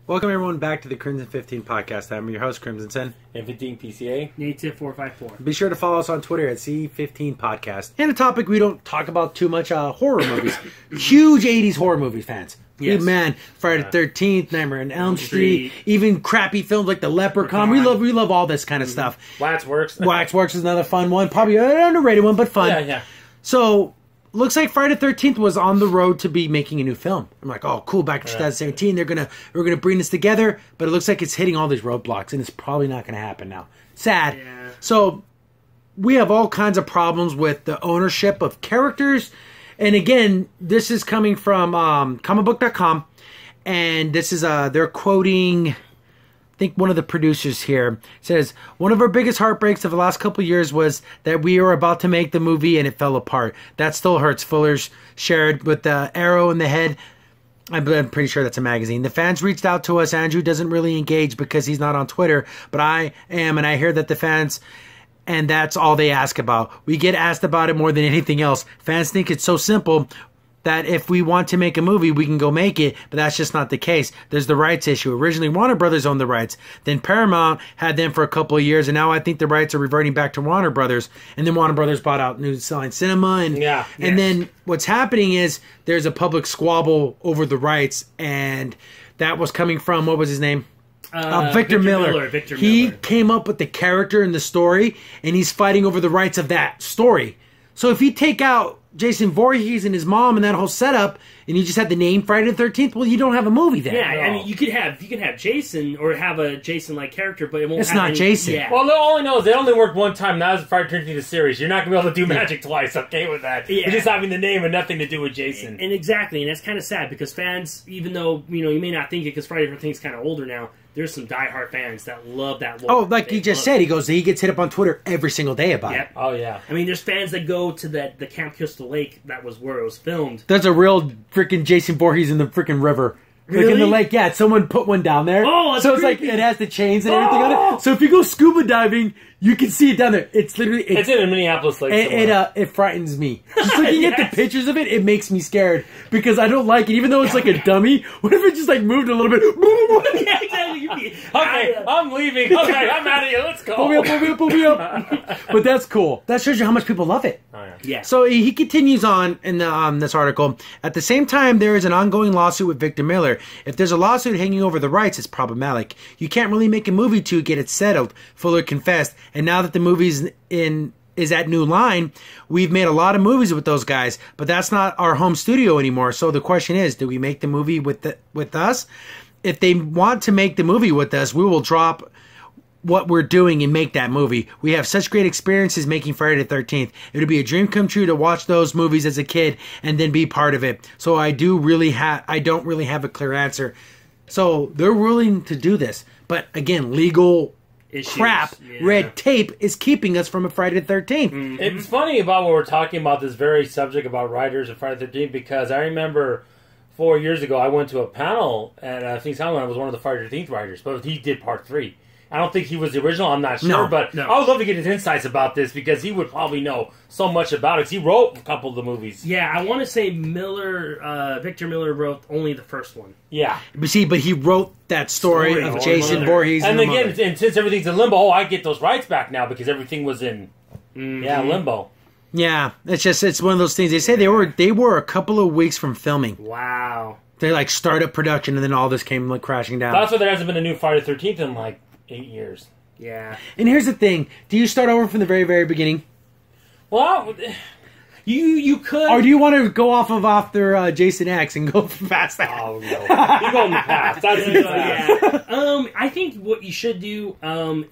Welcome everyone back to the Crimson 15 podcast. I'm your host, Crimson Sen. And 15 PCA. Native 454. Be sure to follow us on Twitter at C15 Podcast. And a topic we don't talk about too much, horror movies. Huge 80s horror movie fans. Yes. Man, Friday the 13th, Nightmare on Elm Street, even crappy films like The Leprechaun. We love all this kind of stuff. Waxworks. Waxworks is another fun one. Probably an underrated one, but fun. Yeah. So, looks like Friday the 13th was on the road to be making a new film. I'm like, oh, cool, back in 2017, we're gonna bring this together, but it looks like it's hitting all these roadblocks, and it's probably not gonna happen now. Sad. Yeah. So, we have all kinds of problems with the ownership of characters, and again, this is coming from comicbook.com, and this is, they're quoting... I think one of the producers here says, one of our biggest heartbreaks of the last couple of years was that we were about to make the movie and it fell apart. That still hurts. Fuller's shared with the arrow in the head. I'm pretty sure that's a magazine. The fans reached out to us. Andrew doesn't really engage because he's not on Twitter, but I am, and I hear that the fans, and that's all they ask about. We get asked about it more than anything else. Fans think it's so simple that if we want to make a movie, we can go make it, but that's just not the case. There's the rights issue. Originally, Warner Brothers owned the rights. Then Paramount had them for a couple of years, and now I think the rights are reverting back to Warner Brothers. And then Warner Brothers bought out New Line Cinema. And then what's happening is there's a public squabble over the rights, and that was coming from, what was his name? Victor Miller. He came up with the character and the story, and he's fighting over the rights of that story. So if you take out Jason Voorhees and his mom and that whole setup, and you just have the name Friday the 13th, well, you don't have a movie then. Yeah, I mean, you can have Jason or have a Jason-like character, but it won't. It's not Jason. Yeah. Well, all I know is they only worked one time. Now it's Friday the 13th series. You're not going to be able to do magic twice. Okay with that? Yeah. You're just having the name and nothing to do with Jason. And exactly, and that's kind of sad because fans, even though you may not think it because Friday the 13th is kind of older now. There's some diehard fans that love that lore. Oh, like you just said, he gets hit up on Twitter every single day about it. Oh, yeah. I mean, there's fans that go to the Camp Crystal Lake, that was where it was filmed. There's a real freaking Jason Voorhees in the freaking river. Really? Like in the lake, yeah. Someone put one down there. Oh, that's so it's creepy. like it has the chains and everything on it. So if you go scuba diving, you can see it down there. It's literally it's in a Minneapolis lake. It frightens me. Just looking at the Yes. pictures of it, it makes me scared because I don't like it. Even though it's like a dummy, what if it just like moved a little bit? Yeah, exactly. Okay, I'm leaving. Okay, I'm out of here. Let's go. Pull me up. But that's cool. That shows you how much people love it. Oh, yeah. Yeah. So he continues on in this article. At the same time, there is an ongoing lawsuit with Victor Miller. If there's a lawsuit hanging over the rights, it's problematic. You can't really make a movie to get it settled, Fuller confessed. And now that the movie's is at New Line, we've made a lot of movies with those guys, but that's not our home studio anymore. So the question is, do we make the movie with us? If they want to make the movie with us, we will drop what we're doing and make that movie. We have such great experiences making Friday the 13th. It would be a dream come true to watch those movies as a kid and then be part of it. So I don't really have a clear answer. So they're willing to do this. But again, legal Issues, crap, red tape is keeping us from a Friday the 13th. Mm-hmm. It's funny about what we're talking about, this very subject about writers of Friday the 13th, because I remember 4 years ago I went to a panel, and I think Simon was one of the Friday the 13th writers, but he did part 3. I don't think he was the original, I'm not sure, but I would love to get his insights about this, because he would probably know so much about it, because he wrote a couple of the movies. Yeah, I want to say Victor Miller wrote only the first one. Yeah. But he wrote that story of Jason Voorhees. And again, and since everything's in limbo, I get those rights back now, because everything was in limbo. Yeah, it's one of those things. They say they were a couple of weeks from filming. Wow. They like started production, and then all this came like crashing down. That's why there hasn't been a new Friday the 13th in like 8 years. Yeah. And here's the thing: do you start over from the very, very beginning? Well, you could, or do you want to go off their Jason X and go past that? Oh no, you go in the past. That's yeah. I think what you should do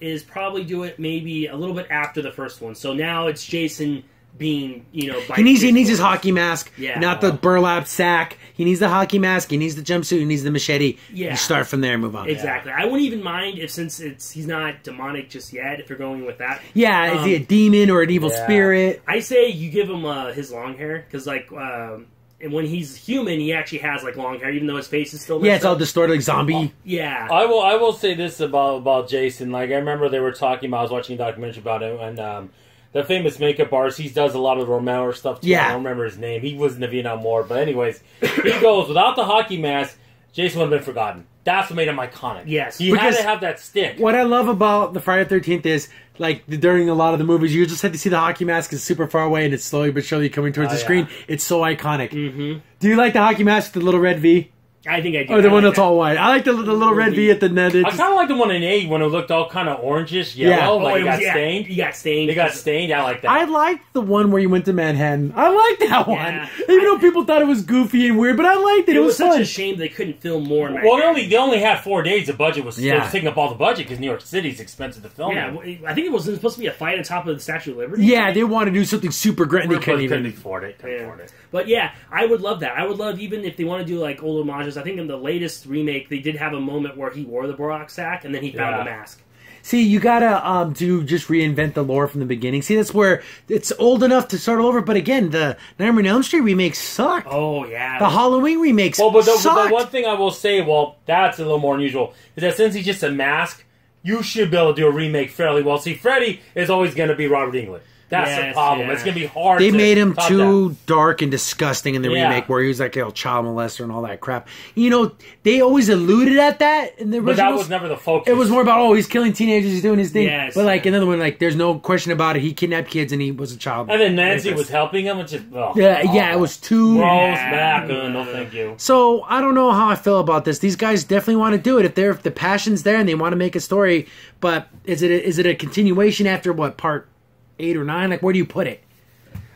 is probably do it maybe a little bit after the first one. So now it's Jason being, he needs his hockey mask, not the burlap sack. He needs the hockey mask. He needs the jumpsuit. He needs the machete. Yeah, you start from there and move on. Exactly. I wouldn't even mind if he's not demonic just yet. If you're going with that, yeah, is he a demon or an evil spirit? I say you give him his long hair because and when he's human, he actually has like long hair, even though his face is still messed it's all distorted like zombie. Yeah. I will say this about Jason. Like I remember they were talking about. I was watching a documentary about it, and the famous makeup artist, he does a lot of Romero stuff too. Yeah. I don't remember his name. He was in the Vietnam War. But anyways, he goes, without the hockey mask, Jason would have been forgotten. That's what made him iconic. Yes. He had Because to have that stick. What I love about the Friday the 13th is, like, during a lot of the movies, you just had to see the hockey mask is super far away and it's slowly but surely coming towards the screen. It's so iconic. Mm-hmm. Do you like the hockey mask with the little red V? I think I do. Or the I one like that's all white? I like the little red V at the net. I kind of like the one in 8 when it looked all kind of orangish, yellow, like it got stained. You got stained. They got stained. I like that. I liked the one where you went to Manhattan. I liked that one. Even though people thought it was goofy and weird, but I liked it. It was such fun. a shame they couldn't film more. Well, they only had 4 days. The budget was taking up all the budget because New York City's expensive to film. Yeah, I think it was supposed to be a fight on top of the Statue of Liberty. Yeah, they wanted to do something super great and they couldn't afford it. But yeah, I would love that. I would love, even if they want to do like old homages. I think in the latest remake, they did have a moment where he wore the Borak sack and then he found the mask. See, you gotta just reinvent the lore from the beginning. See, that's where it's old enough to start all over. But again, the Nightmare on Elm Street remake sucked. Oh yeah, the Halloween remakes. Well, but the sucked. one thing I will say, that's a little more unusual, is that since he's just a mask, you should be able to do a remake fairly well. See, Freddy is always going to be Robert Englund. That's the problem. It's going to be hard. They made him top too that. dark and disgusting in the remake, where he was like a child molester and all that crap. You know, they always alluded at that in the originals. But that was never the focus. It was more about, he's killing teenagers, he's doing his thing. Yes, but like another one, like there's no question about it. He kidnapped kids and he was a child. And then Nancy was helping him. It's just it was too gross back. No, thank you. So I don't know how I feel about this. These guys definitely want to do it if the passion's there and they want to make a story. But is it a continuation after what, part 8 or 9? Like, where do you put it?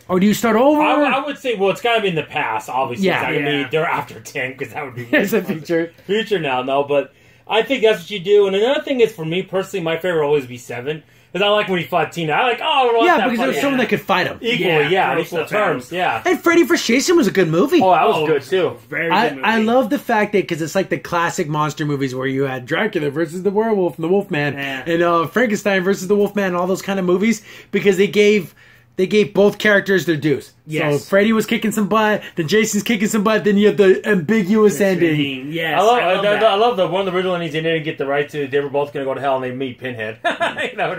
Or do you start over? I would say, it's got to be in the past, obviously. Yeah. I mean, they're after 10, because that would be... It's a future. Future now, no, but I think that's what you do. And another thing is, for me personally, my favorite will always be 7. Because I like when he fought Tina. I like, because there was someone that could fight him. Equally, on equal terms, yeah. And Freddy vs. Jason was a good movie. Oh, that was good, too. Very good movie. I love the fact that, because it's like the classic monster movies where you had Dracula versus the werewolf and the Wolfman, and Frankenstein versus the Wolfman, and all those kind of movies, because they gave both characters their dues. Yes. So Freddy was kicking some butt, then Jason's kicking some butt, then you have the ambiguous ending. Yes, I love the one of the original endings. They didn't get the right to. They were both going to go to hell, and they meet Pinhead.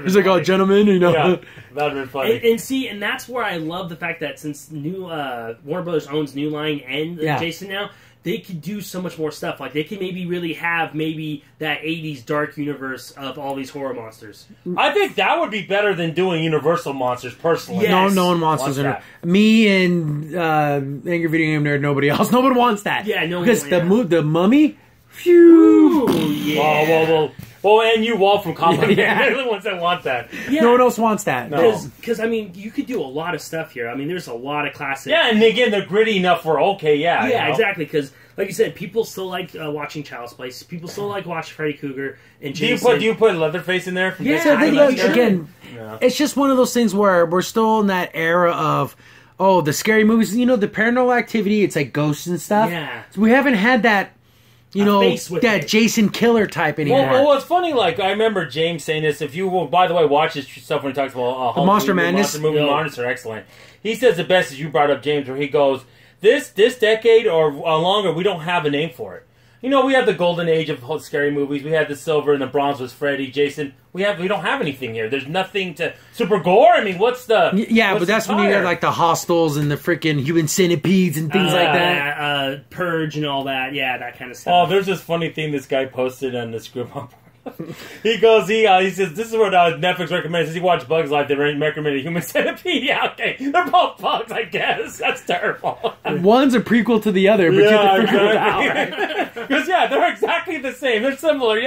He's like, "Oh, gentlemen," you know. Yeah, that would have been funny. And that's where I love the fact that since Warner Brothers owns New Line and Jason now, they could do so much more stuff. Like, they can maybe really have that 80s dark universe of all these horror monsters. I think that would be better than doing Universal monsters, personally. Yes. No one wants those. Me and Angry Video Game Nerd, nobody else. Nobody wants that. Yeah, no one. Because the Mummy, phew. Ooh, yeah. Well, and you, Walt from Comic They're the ones that want that. Yeah. No one else wants that. Because, I mean, you could do a lot of stuff here. I mean, there's a lot of classic... Yeah, and again, they're gritty enough for Yeah, you know? exactly, because, like you said, people still like watching Child's Play. People still like watching Freddy Krueger and Jason. Do you put Leatherface in there? Again, it's just one of those things where we're still in that era of... the scary movies, the Paranormal Activity, it's like ghosts and stuff. Yeah. So we haven't had that, that Jason Killer type anymore. Well, it's funny, like, I remember James saying this, if you will, by the way, watch this stuff when he talks about Monster Madness. Monster movie Monsters are excellent. He says the best, as you brought up, James, where he goes, this decade or longer, we don't have a name for it. We have the golden age of scary movies. We had the silver and the bronze was Freddy, Jason. We don't have anything here. There's nothing to super gore. I mean, but that's when you got like the Hostels and the freaking human centipedes and things like that. Purge and all that. Yeah, that kind of stuff. Oh, there's this funny thing this guy posted on the script. He says, this is what Netflix recommends. He watched Bugs Life. They recommended Human Centipede. Yeah, okay. They're both bugs, I guess. That's terrible. One's a prequel to the other, but you have to figure it out. Because, they're exactly the same. They're similar,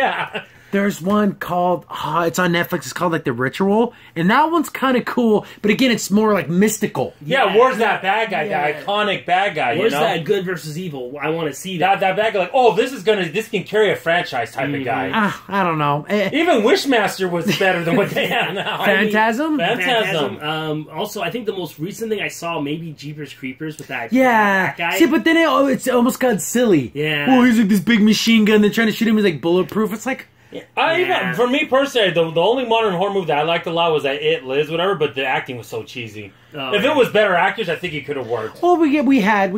There's one called, it's on Netflix, it's called like The Ritual, and that one's kind of cool, but again, it's more like mystical. Yeah, where's that bad guy, the iconic bad guy, Where's that good versus evil? I want to see that. That bad guy, this can carry a franchise type of guy. I don't know. Even Wishmaster was better than what they have now. Phantasm? Phantasm. Also, I think the most recent thing I saw, maybe Jeepers Creepers with that guy. See, but then it's almost got silly. Yeah. Oh, he's like this big machine gun, they're trying to shoot him, he's like bulletproof. It's like... Even for me personally, the only modern horror movie that I liked a lot was that It, Liz, whatever. But the acting was so cheesy. If it was better actors, I think it could have worked. Well, we had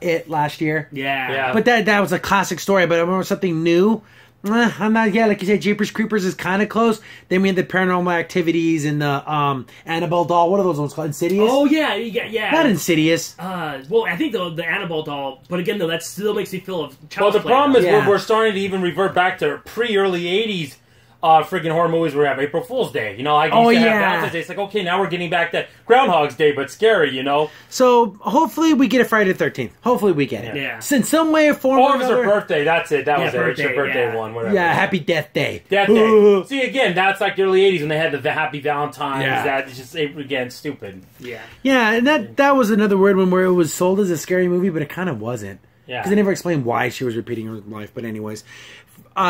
It last year. Yeah. But that was a classic story. But I remember something new I'm not. Yeah, like you said, Jeepers Creepers is kind of close. Then we had the Paranormal Activities and the Annabelle doll. What are those ones called? Insidious. Oh yeah. Not Insidious. Well, I think the Annabelle doll, but again though, that still makes me feel of child's Well, the play, problem though. is we're starting to even revert back to pre-early '80s. Freaking horror movies where we have April Fool's Day. You know, like you used to have Valentine's Day. It's like, okay, now we're getting back to Groundhog's Day, but scary, you know? So, hopefully we get a Friday the 13th. Hopefully we get it. Yeah. So in some way or form Oh, or it was her another. birthday. That's it. That was it. It's her birthday yeah. one. Whatever. Yeah, Happy Death Day. Death Day. See, again, that's like the early 80s when they had the Happy Valentine's. Yeah. That's just, again, stupid. Yeah. Yeah, and that was another weird one where it was sold as a scary movie, but it kind of wasn't. Yeah. Because they never explained why she was repeating her life. But anyways,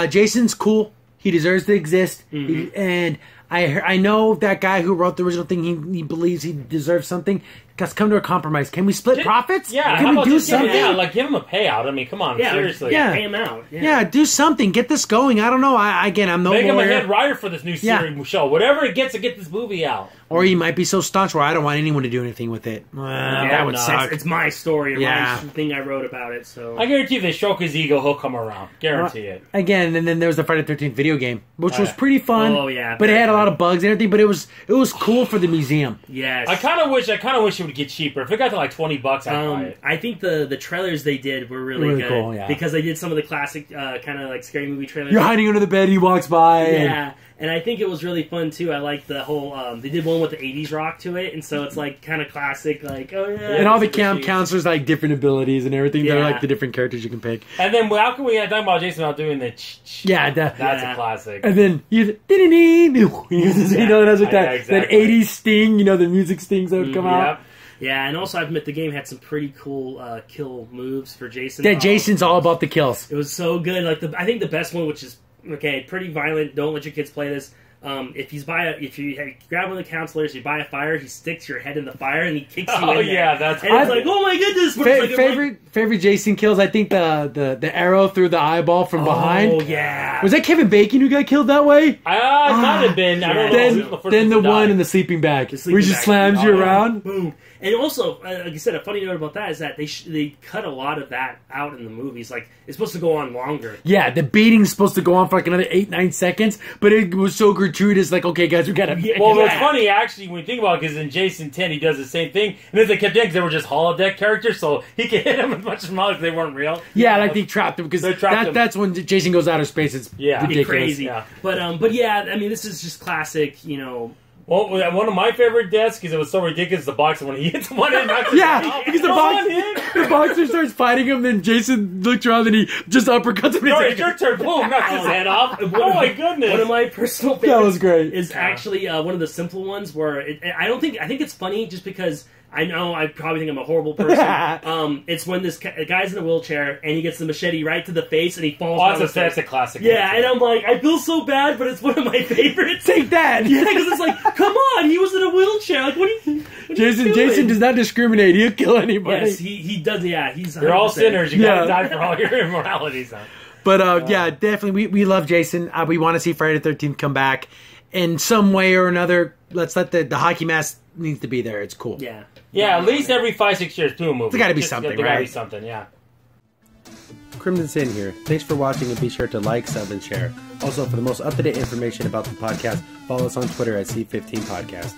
Jason's cool. He deserves to exist. And I know that guy who wrote the original thing, he believes he deserves something. Let's come to a compromise. Can we split profits? Yeah. Can we do something? Give him a payout. I mean, come on. Seriously. Yeah. Pay him out. Yeah, do something. Get this going. I don't know. I'm no Make him a lawyer. head writer for this new series show. Whatever it gets to get this movie out. Or he might be so staunch where I don't want anyone to do anything with it. That would suck. It's my story or my thing I wrote about it. So I guarantee if they stroke his ego, he'll come around. Guarantee it. Again, and then there was the Friday the 13th video game, which was pretty fun. Oh, yeah. But it had a lot of bugs and everything, but it was cool for the museum. Yes. I kind of wish it would get cheaper. If it got to like $20, I'd buy it. I think the trailers they did were really good. Cool, yeah. Because they did some of the classic kind of like scary movie trailers. You're hiding under the bed, he walks by. Yeah. And I think it was really fun too. I like the whole. They did one with the '80s rock to it, and so it's like kind of classic. Like, oh yeah. And all the camp counselors like different abilities and everything. Yeah. They're like the different characters you can pick. And then how can we talk about Jason without doing the? That's a classic. And then you know, that's like that exactly. that '80s sting. You know, the music stings that would come out. Yeah, and also I admit the game had some pretty cool kill moves for Jason. Yeah, Jason's all about the kills. It was so good. Like I think the best one, which is pretty violent. Don't let your kids play this. If you grab one of the counselors, you buy a fire, he sticks your head in the fire and he kicks you in there. Yeah, that's. And it's like, oh my goodness! Favorite Jason kills. I think the arrow through the eyeball from behind. Oh yeah. Was that Kevin Bacon who got killed that way? It might have been. I don't know. Then the one in the sleeping bag where he just slams you around. Boom. And also, like I said, a funny note about that is that they cut a lot of that out in the movies. Like, it's supposed to go on longer. Yeah, the beating's supposed to go on for like another 8-9 seconds, but it was so gratuitous. Like, okay, guys, we gotta. Well, what's funny actually when you think about it, because in Jason 10 he does the same thing, and then they kept doing because they were just holodeck characters, so he could hit them as much as because they weren't real. Yeah, like they trapped them because that's when Jason goes outer space. It's ridiculous. Crazy. Yeah. But yeah, I mean, this is just classic. You know. Well, one of my favorite deaths, because it was so ridiculous, the boxer, when he hits one in, because the boxer starts fighting him, then Jason looks around and he just uppercuts him. No, it's your turn. Boom, knocks his head off. Oh my goodness. One of my personal favorites that was great. is actually one of the simpler ones where I think it's funny just because I know I probably think I'm a horrible person. It's when this guy's in a wheelchair and he gets the machete right to the face and he falls. That's a classic. Yeah, and I'm like, I feel so bad, but it's one of my favorites. Take that! Yeah, because it's like, come on, he was in a wheelchair. Like, what are you Jason does not discriminate. He'll kill anybody. Yes, he does. Yeah, he's. 100%. You're all sinners. You gotta die for all your immoralities. But yeah, definitely, we love Jason. We want to see Friday the 13th come back in some way or another. Let's let the hockey mask needs to be there. It's cool. Yeah. Yeah, at least every 5-6 years, do a movie. There's got to be something, right? There's got to be something, yeah. Crimson Sin here. Thanks for watching and be sure to like, sub, and share. Also, for the most up-to-date information about the podcast, follow us on Twitter at C15 Podcast.